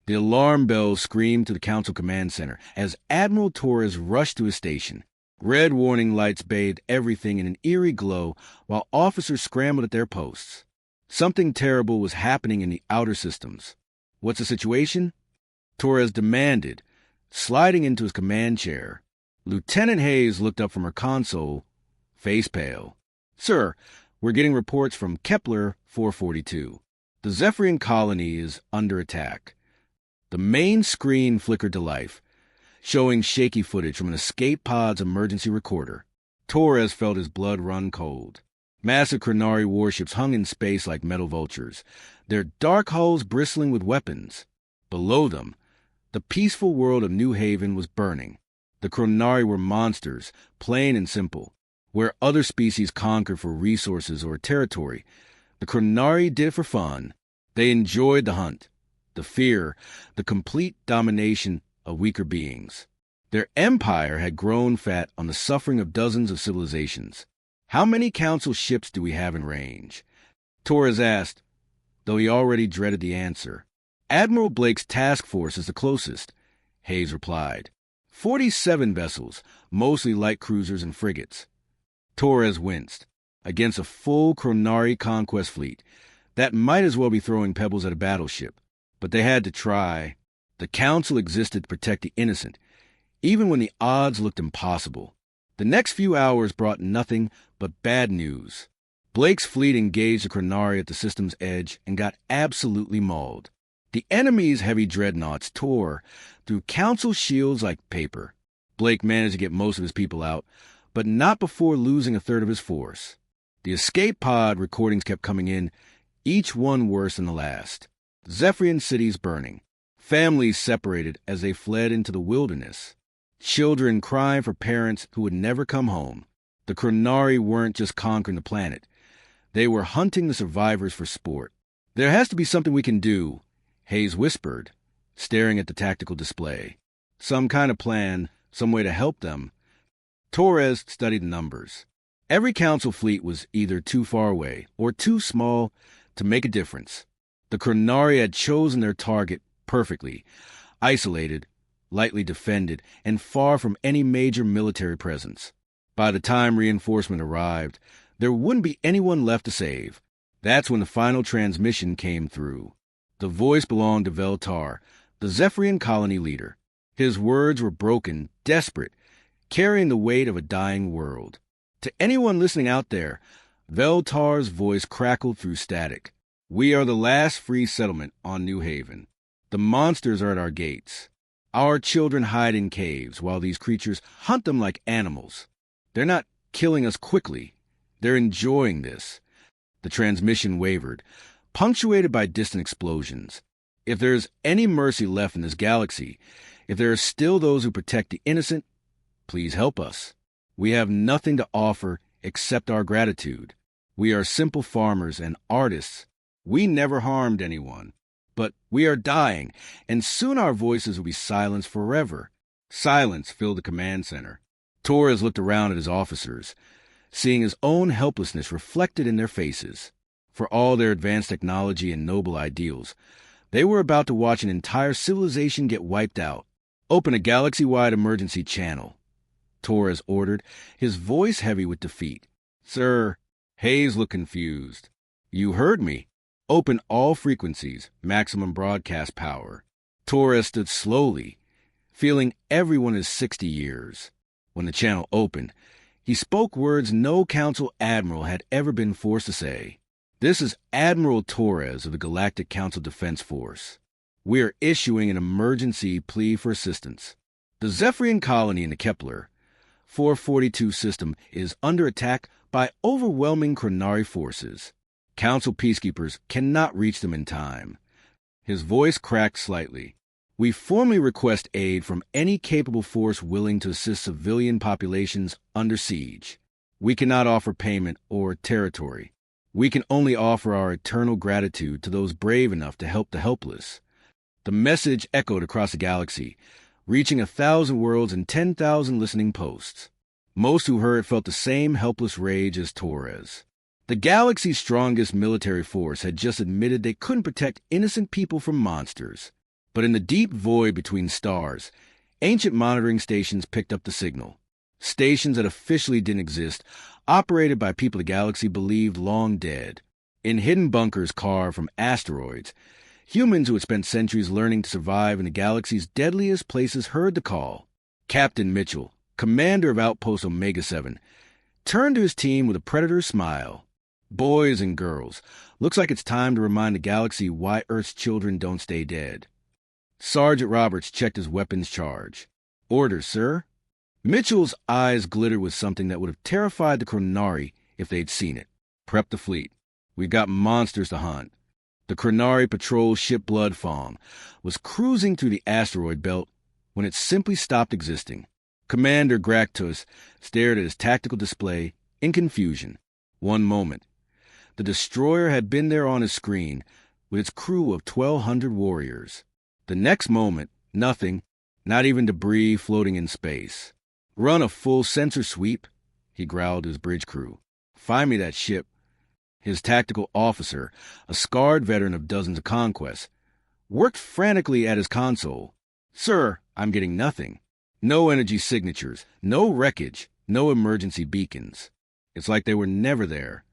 The alarm bell screamed to the Council Command Center as Admiral Torres rushed to his station. Red warning lights bathed everything in an eerie glow while officers scrambled at their posts. Something terrible was happening in the outer systems. "What's the situation?" Torres demanded, sliding into his command chair. Lieutenant Hayes looked up from her console, face pale. "Sir, we're getting reports from Kepler 442. The Zephyrian colony is under attack." The main screen flickered to life, showing shaky footage from an escape pod's emergency recorder. Torres felt his blood run cold. Massive Chronari warships hung in space like metal vultures, their dark hulls bristling with weapons. Below them, the peaceful world of New Haven was burning. The Chronari were monsters, plain and simple. Where other species conquered for resources or territory, the Chronari did it for fun. They enjoyed the hunt, the fear, the complete domination of weaker beings. Their empire had grown fat on the suffering of dozens of civilizations. "How many Council ships do we have in range?" Torres asked, though he already dreaded the answer. "Admiral Blake's task force is the closest," Hayes replied. 47 vessels, mostly light cruisers and frigates. Torres winced. Against a full Chronari conquest fleet, that might as well be throwing pebbles at a battleship. But they had to try. The Council existed to protect the innocent, even when the odds looked impossible. The next few hours brought nothing but bad news. Blake's fleet engaged the Chronari at the system's edge and got absolutely mauled. The enemy's heavy dreadnoughts tore through Council shields like paper. Blake managed to get most of his people out, but not before losing a third of his force. The escape pod recordings kept coming in, each one worse than the last. Zephyrian cities burning. Families separated as they fled into the wilderness. Children crying for parents who would never come home. The Chronari weren't just conquering the planet. They were hunting the survivors for sport. "There has to be something we can do," Hayes whispered, staring at the tactical display. "Some kind of plan, some way to help them." Torres studied the numbers. Every Council fleet was either too far away or too small to make a difference. The Chronari had chosen their target perfectly, isolated, lightly defended, and far from any major military presence. By the time reinforcement arrived, there wouldn't be anyone left to save. That's when the final transmission came through. The voice belonged to Veltar, the Zephyrian colony leader. His words were broken, desperate, carrying the weight of a dying world. To anyone listening out there, Veltar's voice crackled through static. "We are the last free settlement on New Haven. The monsters are at our gates. Our children hide in caves while these creatures hunt them like animals. They're not killing us quickly. They're enjoying this." The transmission wavered, punctuated by distant explosions. "If there's any mercy left in this galaxy, if there are still those who protect the innocent, please help us. We have nothing to offer except our gratitude. We are simple farmers and artists. We never harmed anyone. But we are dying, and soon our voices will be silenced forever." Silence filled the command center. Torres looked around at his officers, seeing his own helplessness reflected in their faces. For all their advanced technology and noble ideals, they were about to watch an entire civilization get wiped out. "Open a galaxy-wide emergency channel," Torres ordered, his voice heavy with defeat. "Sir," Hayes looked confused. "You heard me. Open all frequencies, maximum broadcast power." Torres stood slowly, feeling everyone is 60 years. When the channel opened, he spoke words no Council admiral had ever been forced to say. "This is Admiral Torres of the Galactic Council Defense Force. We are issuing an emergency plea for assistance. The Zephyrian colony in the Kepler 442 system is under attack by overwhelming Chronari forces. Council peacekeepers cannot reach them in time." His voice cracked slightly. "We formally request aid from any capable force willing to assist civilian populations under siege. We cannot offer payment or territory. We can only offer our eternal gratitude to those brave enough to help the helpless." The message echoed across the galaxy, reaching 1,000 worlds and 10,000 listening posts. Most who heard felt the same helpless rage as Torres. The galaxy's strongest military force had just admitted they couldn't protect innocent people from monsters. But in the deep void between stars, ancient monitoring stations picked up the signal. Stations that officially didn't exist, operated by people the galaxy believed long dead. In hidden bunkers carved from asteroids, humans who had spent centuries learning to survive in the galaxy's deadliest places heard the call. Captain Mitchell, commander of Outpost Omega-7, turned to his team with a predator's smile. Boys and girls, looks like it's time to remind the galaxy why Earth's children don't stay dead. Sergeant Roberts checked his weapons charge. Orders, sir. Mitchell's eyes glittered with something that would have terrified the Chronari if they'd seen it. Prep the fleet. We've got monsters to hunt. The Chronari patrol ship Bloodfong was cruising through the asteroid belt when it simply stopped existing. Commander Gractus stared at his tactical display in confusion. One moment, the destroyer had been there on his screen with its crew of 1,200 warriors. The next moment, nothing, not even debris floating in space. Run a full sensor sweep, he growled to his bridge crew. Find me that ship. His tactical officer, a scarred veteran of dozens of conquests, worked frantically at his console. Sir, I'm getting nothing. No energy signatures, no wreckage, no emergency beacons. It's like they were never there.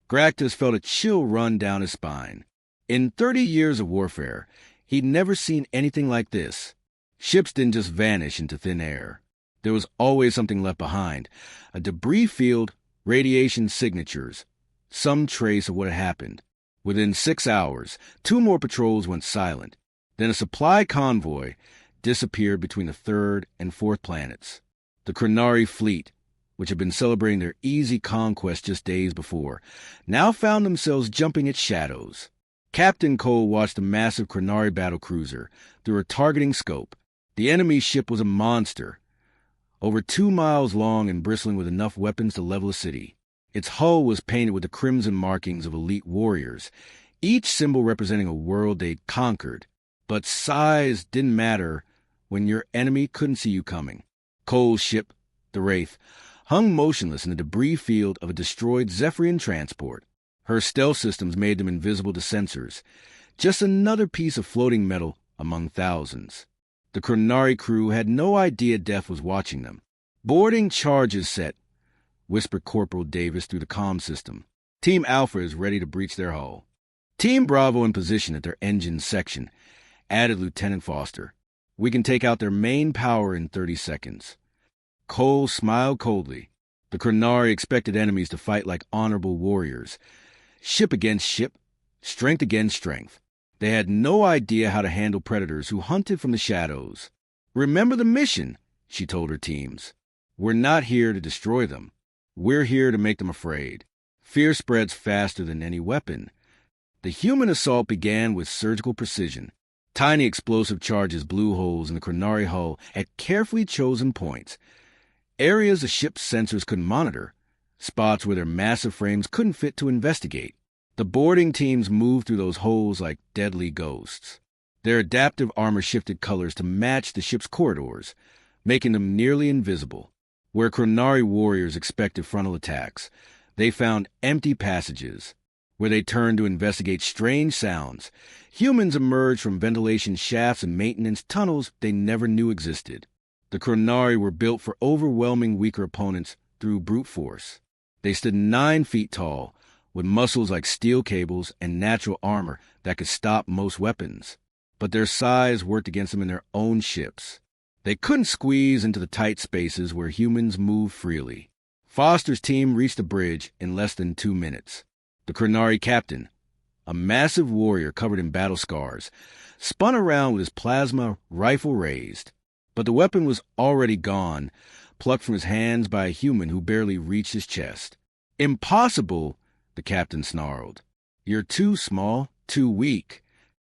Gractus felt a chill run down his spine. In 30 years of warfare, he'd never seen anything like this. Ships didn't just vanish into thin air. There was always something left behind. A debris field, radiation signatures, some trace of what had happened. Within 6 hours, 2 more patrols went silent. Then a supply convoy disappeared between the 3rd and 4th planets. The Chronari fleet, which had been celebrating their easy conquest just days before, now found themselves jumping at shadows. Captain Cole watched the massive Chronari battlecruiser through a targeting scope. The enemy ship was a monster, over 2 miles long and bristling with enough weapons to level a city. Its hull was painted with the crimson markings of elite warriors, each symbol representing a world they'd conquered. But size didn't matter when your enemy couldn't see you coming. Cole's ship, the Wraith, hung motionless in the debris field of a destroyed Zephyrian transport. Her stealth systems made them invisible to sensors, just another piece of floating metal among thousands. The Chronari crew had no idea death was watching them. Boarding charges set, whispered Corporal Davis through the comm system. Team Alpha is ready to breach their hull. Team Bravo in position at their engine section, added Lieutenant Foster. We can take out their main power in 30 seconds. Cole smiled coldly. The Chronari expected enemies to fight like honorable warriors. Ship against ship, strength against strength. They had no idea how to handle predators who hunted from the shadows. Remember the mission, she told her teams. We're not here to destroy them. We're here to make them afraid. Fear spreads faster than any weapon. The human assault began with surgical precision. Tiny explosive charges blew holes in the Chronari hull at carefully chosen points. Areas the ship's sensors couldn't monitor, spots where their massive frames couldn't fit to investigate. The boarding teams moved through those holes like deadly ghosts. Their adaptive armor shifted colors to match the ship's corridors, making them nearly invisible. Where Chronari warriors expected frontal attacks, they found empty passages. Where they turned to investigate strange sounds, humans emerged from ventilation shafts and maintenance tunnels they never knew existed. The Chronari were built for overwhelming weaker opponents through brute force. They stood 9 feet tall, with muscles like steel cables and natural armor that could stop most weapons. But their size worked against them in their own ships. They couldn't squeeze into the tight spaces where humans moved freely. Foster's team reached the bridge in less than 2 minutes. The Chronari captain, a massive warrior covered in battle scars, spun around with his plasma rifle raised. But the weapon was already gone, plucked from his hands by a human who barely reached his chest. Impossible, the captain snarled. You're too small, too weak.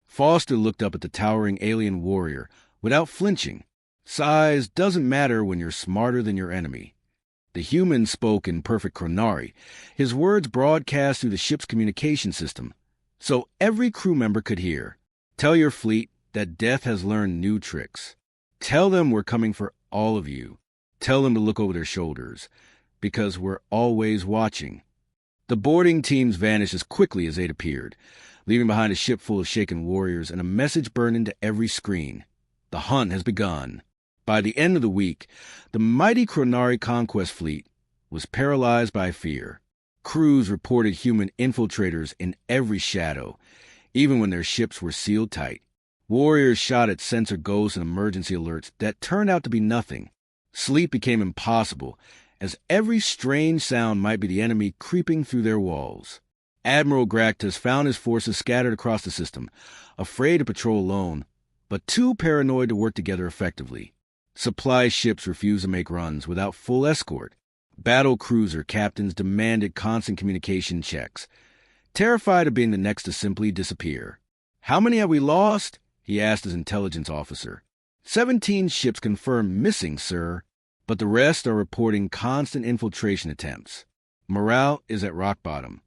Foster looked up at the towering alien warrior without flinching. Size doesn't matter when you're smarter than your enemy. The human spoke in perfect Chronari, his words broadcast through the ship's communication system, so every crew member could hear. Tell your fleet that death has learned new tricks. Tell them we're coming for all of you. Tell them to look over their shoulders, because we're always watching. The boarding teams vanished as quickly as they'd appeared, leaving behind a ship full of shaken warriors and a message burned into every screen. The hunt has begun. By the end of the week, the mighty Chronari conquest fleet was paralyzed by fear. Crews reported human infiltrators in every shadow, even when their ships were sealed tight. Warriors shot at sensor ghosts and emergency alerts that turned out to be nothing. Sleep became impossible, as every strange sound might be the enemy creeping through their walls. Admiral Gracchus found his forces scattered across the system, afraid to patrol alone, but too paranoid to work together effectively. Supply ships refused to make runs without full escort. Battle cruiser captains demanded constant communication checks, terrified of being the next to simply disappear. "How many have we lost?" he asked his intelligence officer. 17 ships confirmed missing, sir, but the rest are reporting constant infiltration attempts. Morale is at rock bottom.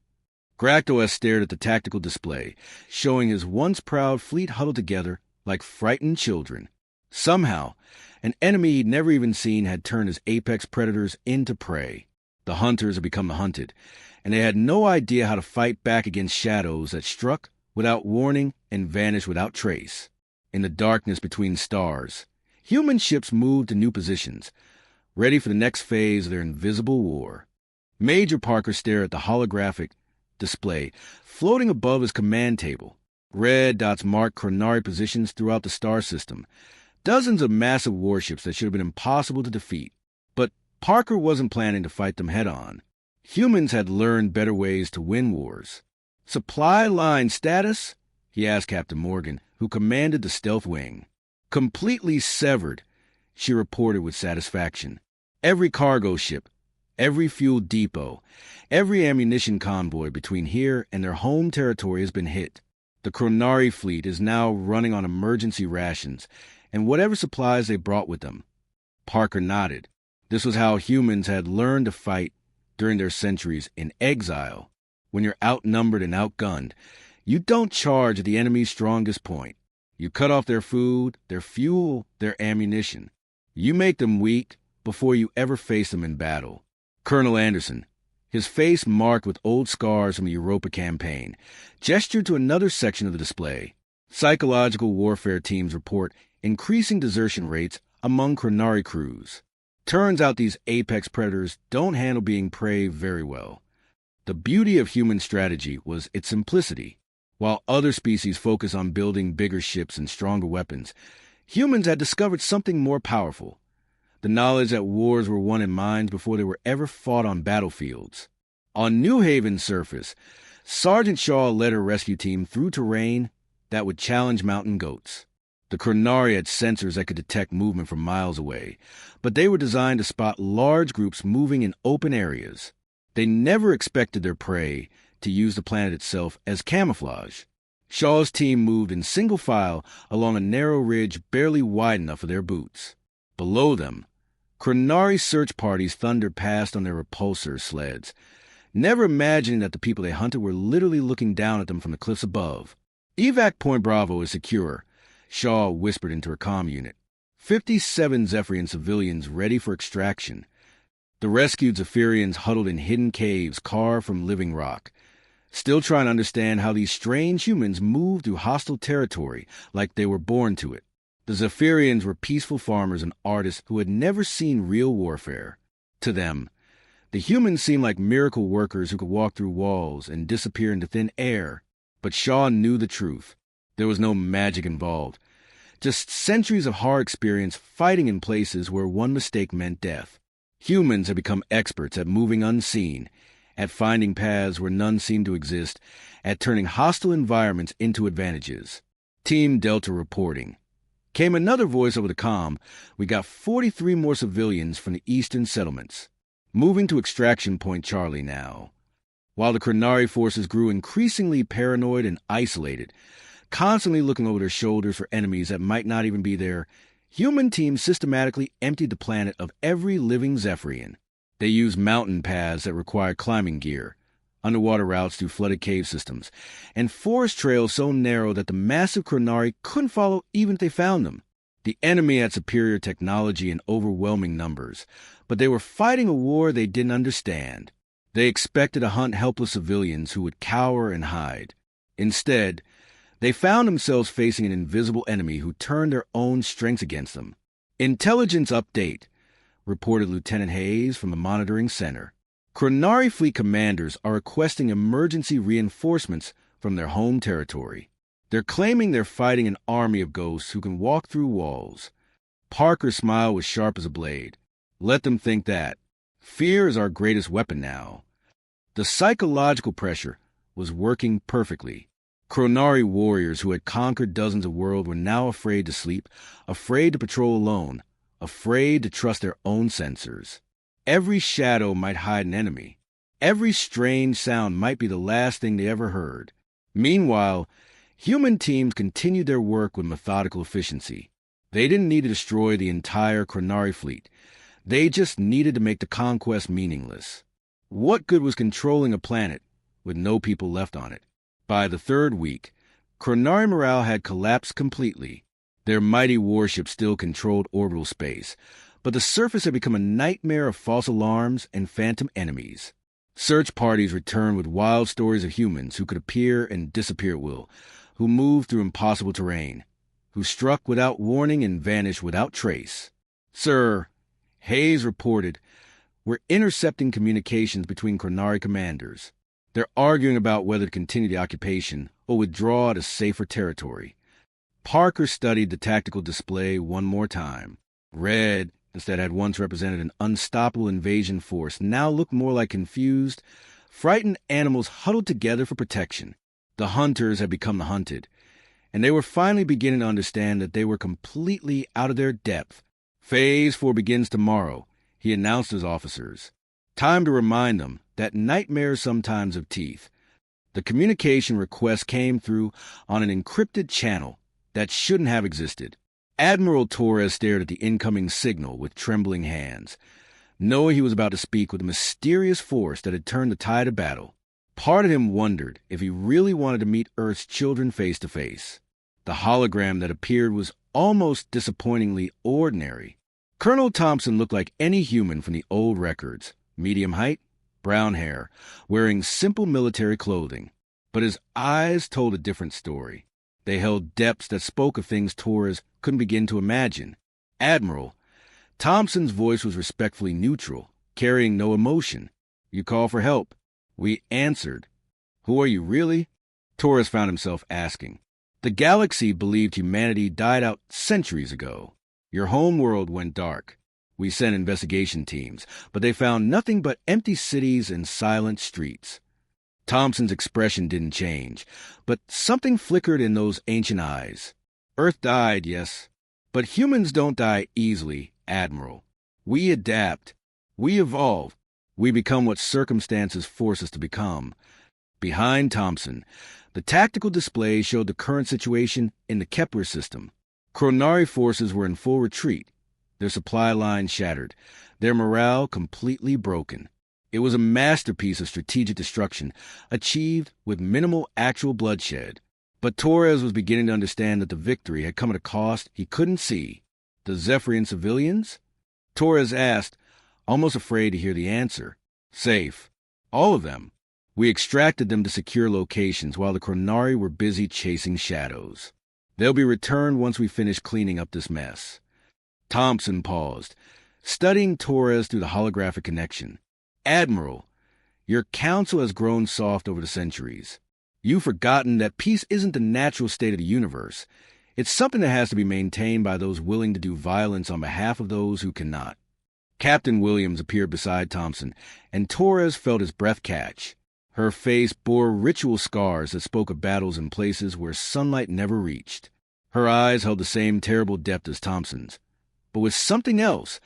Gracchus stared at the tactical display, showing his once proud fleet huddled together like frightened children. Somehow, an enemy he'd never even seen had turned his apex predators into prey. The hunters had become the hunted, and they had no idea how to fight back against shadows that struck without warning and vanished without trace. In the darkness between stars, human ships moved to new positions, ready for the next phase of their invisible war. Major Parker stared at the holographic display floating above his command table. Red dots marked Chronari positions throughout the star system, dozens of massive warships that should have been impossible to defeat. But Parker wasn't planning to fight them head-on. Humans had learned better ways to win wars. "Supply line status?" he asked Captain Morgan, who commanded the stealth wing. "Completely severed," she reported with satisfaction. "Every cargo ship, every fuel depot, every ammunition convoy between here and their home territory has been hit. The Chronari fleet is now running on emergency rations and whatever supplies they brought with them." Parker nodded. This was how humans had learned to fight during their centuries in exile. When you're outnumbered and outgunned, you don't charge at the enemy's strongest point. You cut off their food, their fuel, their ammunition. You make them weak before you ever face them in battle. Colonel Anderson, his face marked with old scars from the Europa campaign, gestured to another section of the display. Psychological warfare teams report increasing desertion rates among Chronari crews. Turns out these apex predators don't handle being prey very well. The beauty of human strategy was its simplicity. While other species focus on building bigger ships and stronger weapons, humans had discovered something more powerful: the knowledge that wars were won in minds before they were ever fought on battlefields. On New Haven's surface, Sergeant Shaw led her rescue team through terrain that would challenge mountain goats. The Chronari had sensors that could detect movement from miles away, but they were designed to spot large groups moving in open areas. They never expected their prey to use the planet itself as camouflage. Shaw's team moved in single file along a narrow ridge barely wide enough for their boots. Below them, Chronari search parties thundered past on their repulsor sleds, never imagining that the people they hunted were literally looking down at them from the cliffs above. "Evac Point Bravo is secure," Shaw whispered into her comm unit. 57 Zephyrian civilians ready for extraction. The rescued Zephyrians huddled in hidden caves carved from living rock, still trying to understand how these strange humans moved through hostile territory like they were born to it. The Zephyrians were peaceful farmers and artists who had never seen real warfare. To them, the humans seemed like miracle workers who could walk through walls and disappear into thin air. But Shaw knew the truth. There was no magic involved, just centuries of hard experience fighting in places where one mistake meant death. Humans had become experts at moving unseen, at finding paths where none seemed to exist, at turning hostile environments into advantages. Team Delta reporting. Came another voice over the comm. "We got 43 more civilians from the eastern settlements. Moving to Extraction Point Charlie now." While the Chronari forces grew increasingly paranoid and isolated, constantly looking over their shoulders for enemies that might not even be there, human teams systematically emptied the planet of every living Zephyrian. They used mountain paths that required climbing gear, underwater routes through flooded cave systems, and forest trails so narrow that the massive Chronari couldn't follow even if they found them. The enemy had superior technology and overwhelming numbers, but they were fighting a war they didn't understand. They expected to hunt helpless civilians who would cower and hide. Instead, they found themselves facing an invisible enemy who turned their own strengths against them. "Intelligence update," reported Lieutenant Hayes from the monitoring center. "Chronari fleet commanders are requesting emergency reinforcements from their home territory. They're claiming they're fighting an army of ghosts who can walk through walls." Parker's smile was sharp as a blade. "Let them think that. Fear is our greatest weapon now." The psychological pressure was working perfectly. Chronari warriors who had conquered dozens of worlds were now afraid to sleep, afraid to patrol alone, afraid to trust their own sensors. Every shadow might hide an enemy. Every strange sound might be the last thing they ever heard. Meanwhile, human teams continued their work with methodical efficiency. They didn't need to destroy the entire Chronari fleet. They just needed to make the conquest meaningless. What good was controlling a planet with no people left on it? By the third week, Chronari morale had collapsed completely. Their mighty warships still controlled orbital space, but the surface had become a nightmare of false alarms and phantom enemies. Search parties returned with wild stories of humans who could appear and disappear at will, who moved through impossible terrain, who struck without warning and vanished without trace. "Sir," Hayes reported, "we're intercepting communications between Chronari commanders. They're arguing about whether to continue the occupation or withdraw to safer territory." Parker studied the tactical display one more time. Red, instead had once represented an unstoppable invasion force, now looked more like confused, frightened animals huddled together for protection. The hunters had become the hunted, and they were finally beginning to understand that they were completely out of their depth. "Phase 4 begins tomorrow," he announced to his officers. Time to remind them that nightmares sometimes have teeth. The communication request came through on an encrypted channel that shouldn't have existed. Admiral Torres stared at the incoming signal with trembling hands, knowing he was about to speak with a mysterious force that had turned the tide of battle. Part of him wondered if he really wanted to meet Earth's children face to face. The hologram that appeared was almost disappointingly ordinary. Colonel Thompson looked like any human from the old records. Medium height, brown hair, wearing simple military clothing. But his eyes told a different story. They held depths that spoke of things Torres couldn't begin to imagine. "Admiral," Thompson's voice was respectfully neutral, carrying no emotion. "You call for help." "We answered." "Who are you, really?" Torres found himself asking. "The galaxy believed humanity died out centuries ago. Your home world went dark. We sent investigation teams, but they found nothing but empty cities and silent streets." Thompson's expression didn't change, but something flickered in those ancient eyes. "Earth died, yes, but humans don't die easily, Admiral. We adapt. We evolve. We become what circumstances force us to become." Behind Thompson, the tactical display showed the current situation in the Kepler system. Chronari forces were in full retreat, their supply lines shattered, their morale completely broken. It was a masterpiece of strategic destruction, achieved with minimal actual bloodshed. But Torres was beginning to understand that the victory had come at a cost he couldn't see. The Zephyrian civilians? Torres asked, almost afraid to hear the answer. "Safe. All of them. We extracted them to secure locations while the Chronari were busy chasing shadows. They'll be returned once we finish cleaning up this mess." Thompson paused, studying Torres through the holographic connection. "Admiral, your counsel has grown soft over the centuries. You've forgotten that peace isn't the natural state of the universe. It's something that has to be maintained by those willing to do violence on behalf of those who cannot." Captain Williams appeared beside Thompson, and Torres felt his breath catch. Her face bore ritual scars that spoke of battles in places where sunlight never reached. Her eyes held the same terrible depth as Thompson's, but with something else,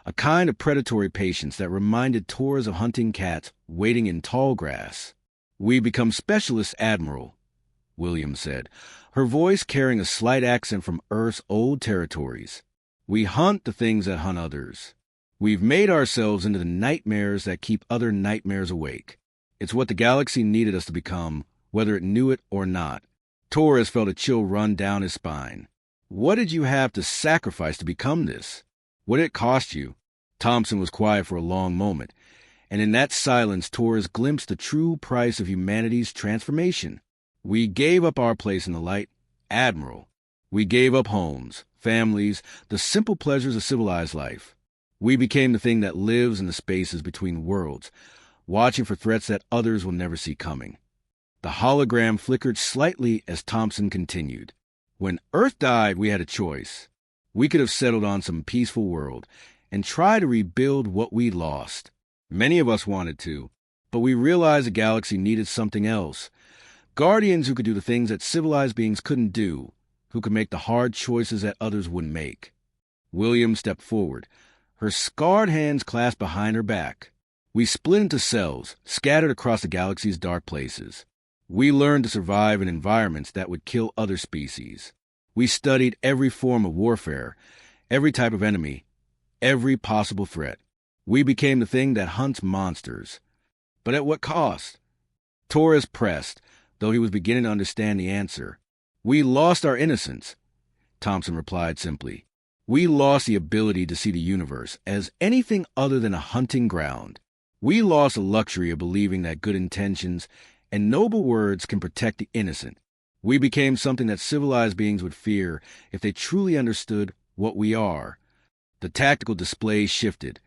a kind of predatory patience that reminded Torres of hunting cats waiting in tall grass. "We become specialists, Admiral," Williams said, her voice carrying a slight accent from Earth's old territories. "We hunt the things that hunt others. We've made ourselves into the nightmares that keep other nightmares awake. It's what the galaxy needed us to become, whether it knew it or not." Torres felt a chill run down his spine. "What did you have to sacrifice to become this? What did it cost you?" Thompson was quiet for a long moment, And in that silence, Torres glimpsed the true price of humanity's transformation. We gave up our place in the light, Admiral. We gave up homes, families, the simple pleasures of civilized life. We became the thing that lives in the spaces between worlds, watching for threats that others will never see coming. The hologram flickered slightly as Thompson continued. When Earth died, we had a choice. We could have settled on some peaceful world and try to rebuild what we lost. Many of us wanted to, but we realized the galaxy needed something else. Guardians who could do the things that civilized beings couldn't do, who could make the hard choices that others wouldn't make. William stepped forward, her scarred hands clasped behind her back. We split into cells, scattered across the galaxy's dark places. We learned to survive in environments that would kill other species. We studied every form of warfare, every type of enemy, every possible threat. We became the thing that hunts monsters. But at what cost? Torres pressed, though he was beginning to understand the answer. We lost our innocence, Thompson replied simply. We lost the ability to see the universe as anything other than a hunting ground. We lost the luxury of believing that good intentions and noble words can protect the innocent. We became something that civilized beings would fear if they truly understood what we are. The tactical display shifted,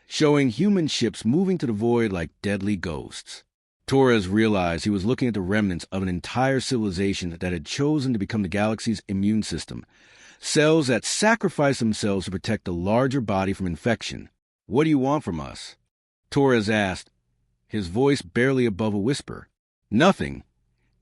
showing human ships moving to the void like deadly ghosts. Torres realized he was looking at the remnants of an entire civilization that had chosen to become the galaxy's immune system, cells that sacrificed themselves to protect the larger body from infection. What do you want from us? Torres asked, his voice barely above a whisper. Nothing,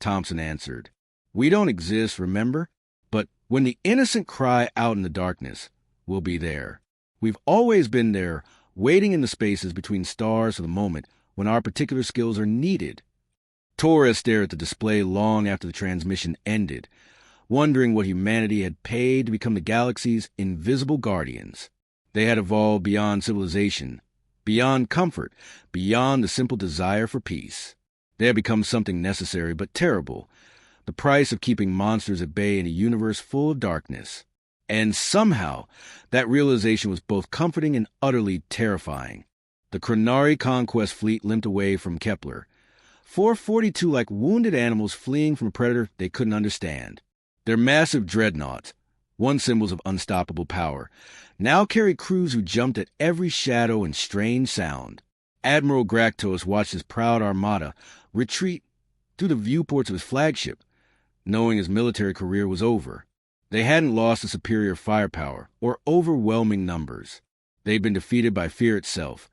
Thompson answered. We don't exist, remember? But when the innocent cry out in the darkness, we'll be there. We've always been there, waiting in the spaces between stars for the moment when our particular skills are needed. Torres stared at the display long after the transmission ended, wondering what humanity had paid to become the galaxy's invisible guardians. They had evolved beyond civilization, beyond comfort, beyond the simple desire for peace. They had become something necessary but terrible, the price of keeping monsters at bay in a universe full of darkness. And somehow, that realization was both comforting and utterly terrifying. The Chronari conquest fleet limped away from Kepler, 442 like wounded animals fleeing from a predator they couldn't understand. Their massive dreadnoughts, once symbols of unstoppable power, now carried crews who jumped at every shadow and strange sound. Admiral Gractos watched his proud armada retreat through the viewports of his flagship, knowing his military career was over. They hadn't lost the superior firepower or overwhelming numbers. They'd been defeated by fear itself,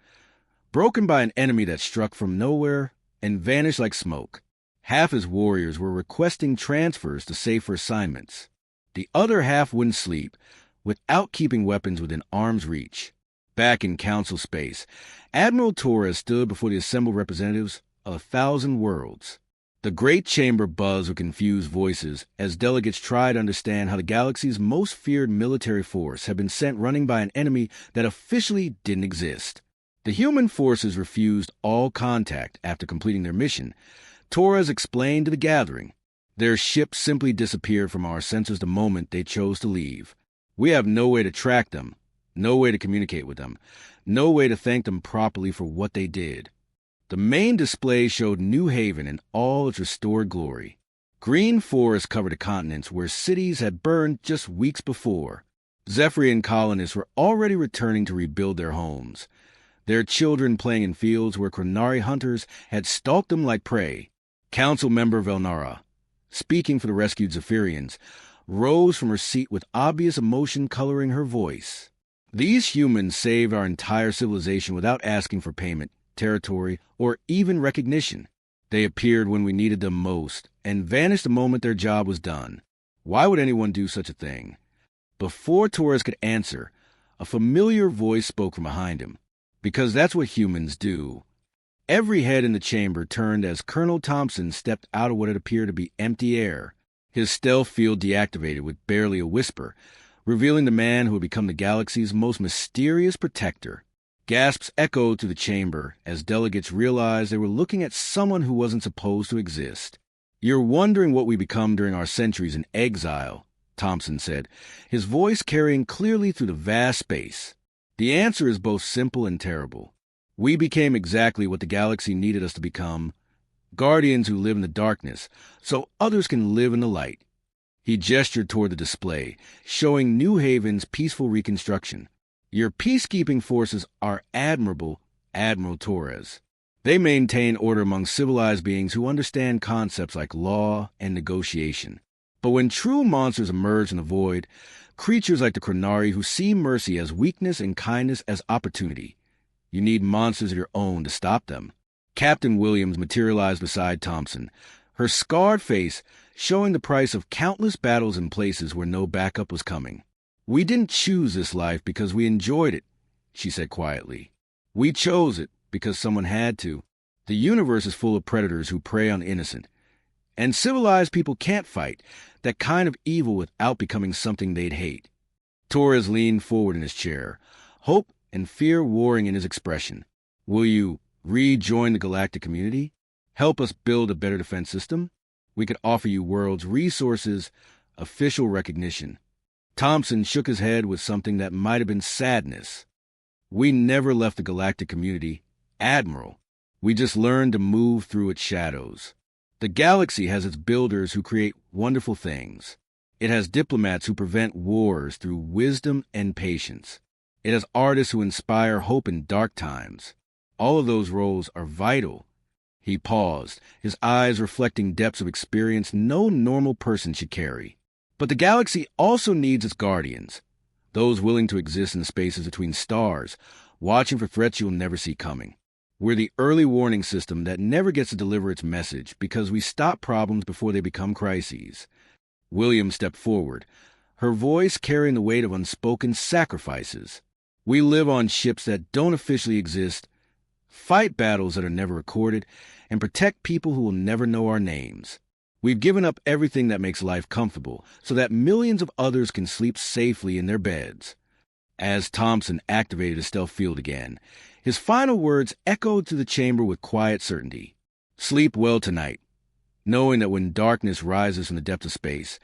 broken by an enemy that struck from nowhere and vanished like smoke. Half his warriors were requesting transfers to safer assignments. The other half wouldn't sleep without keeping weapons within arm's reach. Back in council space, Admiral Torres stood before the assembled representatives of 1,000 worlds. The great chamber buzzed with confused voices as delegates tried to understand how the galaxy's most feared military force had been sent running by an enemy that officially didn't exist. The human forces refused all contact after completing their mission. Torres explained to the gathering, their ship simply disappeared from our sensors the moment they chose to leave. We have no way to track them, no way to communicate with them, no way to thank them properly for what they did. The main display showed New Haven in all its restored glory. Green forests covered the continents where cities had burned just weeks before. Zephyrian colonists were already returning to rebuild their homes, their children playing in fields where Chronari hunters had stalked them like prey. Council member Velnara, speaking for the rescued Zephyrians, rose from her seat with obvious emotion coloring her voice. These humans saved our entire civilization without asking for payment, territory, or even recognition. They appeared when we needed them most and vanished the moment their job was done. Why would anyone do such a thing? Before Torres could answer, a familiar voice spoke from behind him. Because that's what humans do. Every head in the chamber turned as Colonel Thompson stepped out of what had appeared to be empty air, his stealth field deactivated with barely a whisper, revealing the man who had become the galaxy's most mysterious protector. Gasps echoed through the chamber as delegates realized they were looking at someone who wasn't supposed to exist. You're wondering what we become during our centuries in exile, Thompson said, his voice carrying clearly through the vast space. The answer is both simple and terrible. We became exactly what the galaxy needed us to become, guardians who live in the darkness, so others can live in the light. He gestured toward the display, showing New Haven's peaceful reconstruction. Your peacekeeping forces are admirable, Admiral Torres. They maintain order among civilized beings who understand concepts like law and negotiation. But when true monsters emerge in the void, creatures like the Chronari who see mercy as weakness and kindness as opportunity, you need monsters of your own to stop them. Captain Williams materialized beside Thompson, her scarred face showing the price of countless battles in places where no backup was coming. We didn't choose this life because we enjoyed it, she said quietly. We chose it because someone had to. The universe is full of predators who prey on the innocent, and civilized people can't fight that kind of evil without becoming something they'd hate. Torres leaned forward in his chair, hope and fear warring in his expression. Will you rejoin the galactic community? Help us build a better defense system? We could offer you world's resources, official recognition. Thompson shook his head with something that might have been sadness. We never left the galactic community, Admiral. We just learned to move through its shadows. The galaxy has its builders who create wonderful things. It has diplomats who prevent wars through wisdom and patience. It has artists who inspire hope in dark times. All of those roles are vital. He paused, his eyes reflecting depths of experience no normal person should carry. But the galaxy also needs its guardians, those willing to exist in the spaces between stars, watching for threats you'll never see coming. We're the early warning system that never gets to deliver its message because we stop problems before they become crises. William stepped forward, her voice carrying the weight of unspoken sacrifices. We live on ships that don't officially exist, fight battles that are never recorded, and protect people who will never know our names. We've given up everything that makes life comfortable so that millions of others can sleep safely in their beds. As Thompson activated his stealth field again, his final words echoed through the chamber with quiet certainty. Sleep well tonight, knowing that when darkness rises from the depths of space,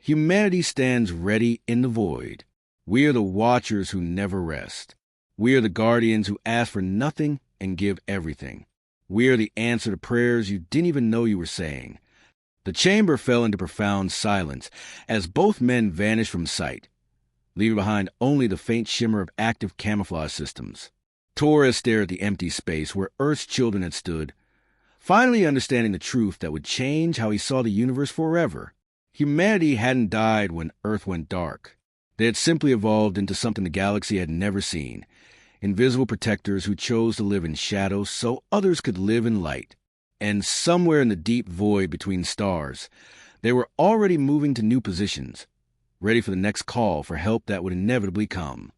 humanity stands ready in the void. We are the watchers who never rest. We are the guardians who ask for nothing and give everything. We are the answer to prayers you didn't even know you were saying. The chamber fell into profound silence as both men vanished from sight, leaving behind only the faint shimmer of active camouflage systems. Torres stared at the empty space where Earth's children had stood, finally understanding the truth that would change how he saw the universe forever. Humanity hadn't died when Earth went dark. They had simply evolved into something the galaxy had never seen, invisible protectors who chose to live in shadows so others could live in light. And somewhere in the deep void between stars, they were already moving to new positions, ready for the next call for help that would inevitably come.